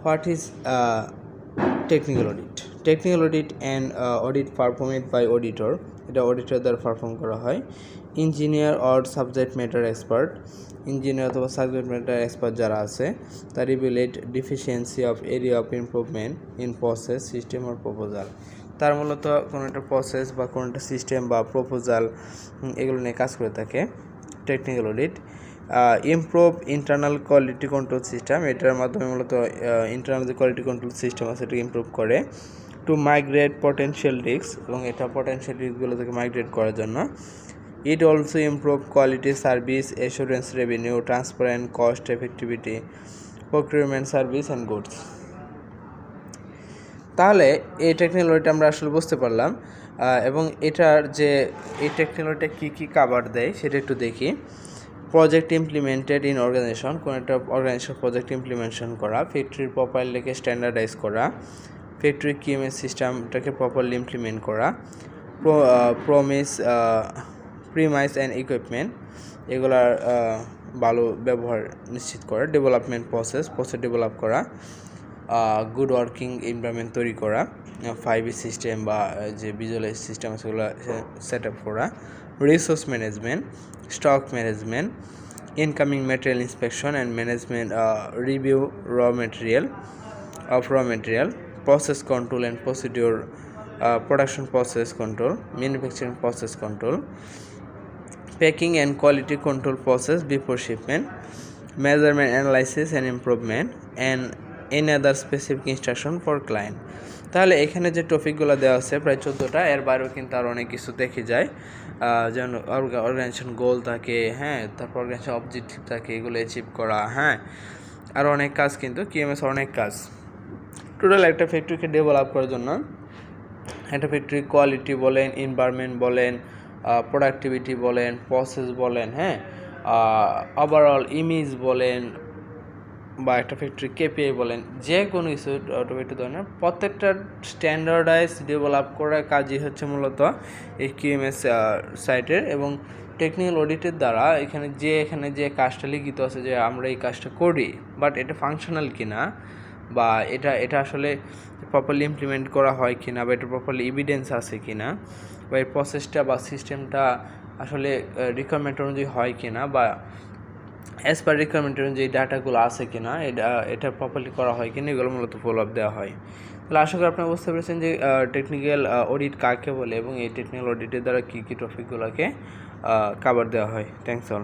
What is technical audit? Technical audit and audit performed by auditor. এটা auditor দ্বারা perform করা হয়। Engineer or subject matter expert, engineer অথবা subject matter expert যারা আছে তা revealed deficiency of area of improvement in process system or proposal. তার মূলত কোনো একটা প্রসেস বা কোনো একটা সিস্টেম বা প্রপোজাল এগুলো নিয়ে কাজ করে থাকে technical audit. Improve internal quality control system, এটার মাধ্যমে মূলত ইন্টারনাল যে কোয়ালিটি কন্ট্রোল সিস্টেম আছে সেটাকে ইমপ্রুভ করে। টু মাইগ্রেট পটেনশিয়াল রিস্ক, এবং এটা পটেনশিয়াল রিস্কগুলো থেকে মাইগ্রেট করার জন্য। It also improve quality service assurance revenue transparent cost effectivity procurement service and goods. তাহলে এই টেকনিক্যাল অডিট আমরা আসলে বুঝতে পারলাম, এবং এটার যে এই টেকনিক্যাল অডিটটা কী কী কাভার দেয় সেটা একটু দেখি। প্রজেক্ট ইমপ্লিমেন্টেড ইন অর্গানাইজেশন, কোনো একটা অর্গানাইজেশন প্রজেক্ট ইমপ্লিমেন্টেশন করা। ফ্যাক্টরির প্রপারলিকে স্ট্যান্ডার্ডাইজ করা। ফ্যাক্টরি QMS সিস্টেমটাকে প্রপারলি ইমপ্লিমেন্ট করা। প্রিমাইস অ্যান্ড ইকুইপমেন্ট, এগুলার ভালো ব্যবহার নিশ্চিত করা। ডেভেলপমেন্ট প্রসেস ডেভেলপ করা। গুড ওয়ার্কিং এনভায়রনমেন্ট তৈরি করা। 5E সিস্টেম বা যে ভিজুয়ালাইজ সিস্টেম আছে সেগুলো সেট আপ করা। Resource management, stock management, incoming material inspection and management, review র material, process control and procedure, production process control, manufacturing process control, packing and quality control process before shipment, measurement analysis and improvement, and any other specific instruction for client. তাহলে এখানে যে টপিকগুলো দেওয়া আছে প্রায় 14টা, এর বাইরেও কিন্তু আরও অনেক কিছু দেখে যায়, যেমন অর্গানাইজেশন গোল থাকে, হ্যাঁ, তারপর অর্গানাইজেশন অবজেক্টিভ থাকে, এগুলো অ্যাচিভ করা, হ্যাঁ, আরও অনেক কাজ কিন্তু QMS অনেক কাজ। টোটাল একটা ফ্যাক্টরিকে ডেভেলপ করার জন্য একটা ফ্যাক্টরি কোয়ালিটি বলেন, এনভায়রনমেন্ট বলেন, প্রোডাক্টিভিটি বলেন, প্রসেস বলেন, হ্যাঁ, ওভারঅল ইমেজ বলেন, বা একটা ফ্যাক্টরি KPI বলেন, যে কোনো কিছু অটোমেটিক ধরনের প্রত্যেকটা স্ট্যান্ডার্ডাইজ ডেভেলপ করার কাজই হচ্ছে মূলত এই QMS সাইটের। এবং টেকনিক্যাল অডিটের দ্বারা এখানে যে কাজটা লিখিত আছে যে আমরা এই কাজটা করি, বাট এটা ফাংশনাল কিনা, বা এটা আসলে প্রপারলি ইমপ্লিমেন্ট করা হয় কিনা, বা এটা প্রপারলি এভিডেন্স আছে কিনা, বা এই প্রসেসটা বা সিস্টেমটা আসলে রিকোয়ারমেন্ট অনুযায়ী হয় কিনা, বা অ্যাজ পার রিকোয়ারমেন্ট অনুযায়ী ডাটাগুলো আছে কিনা, এটা প্রপারলি করা হয় কিনা, এগুলো মূলত ফলো আপ দেওয়া হয়। তাহলে আশা করি আপনারা বুঝতে পেরেছেন যে টেকনিক্যাল অডিট কাকে বলে এবং এই টেকনিক্যাল অডিটের দ্বারা কী কী টপিকগুলোকে কাভার দেওয়া হয়। Thanks all.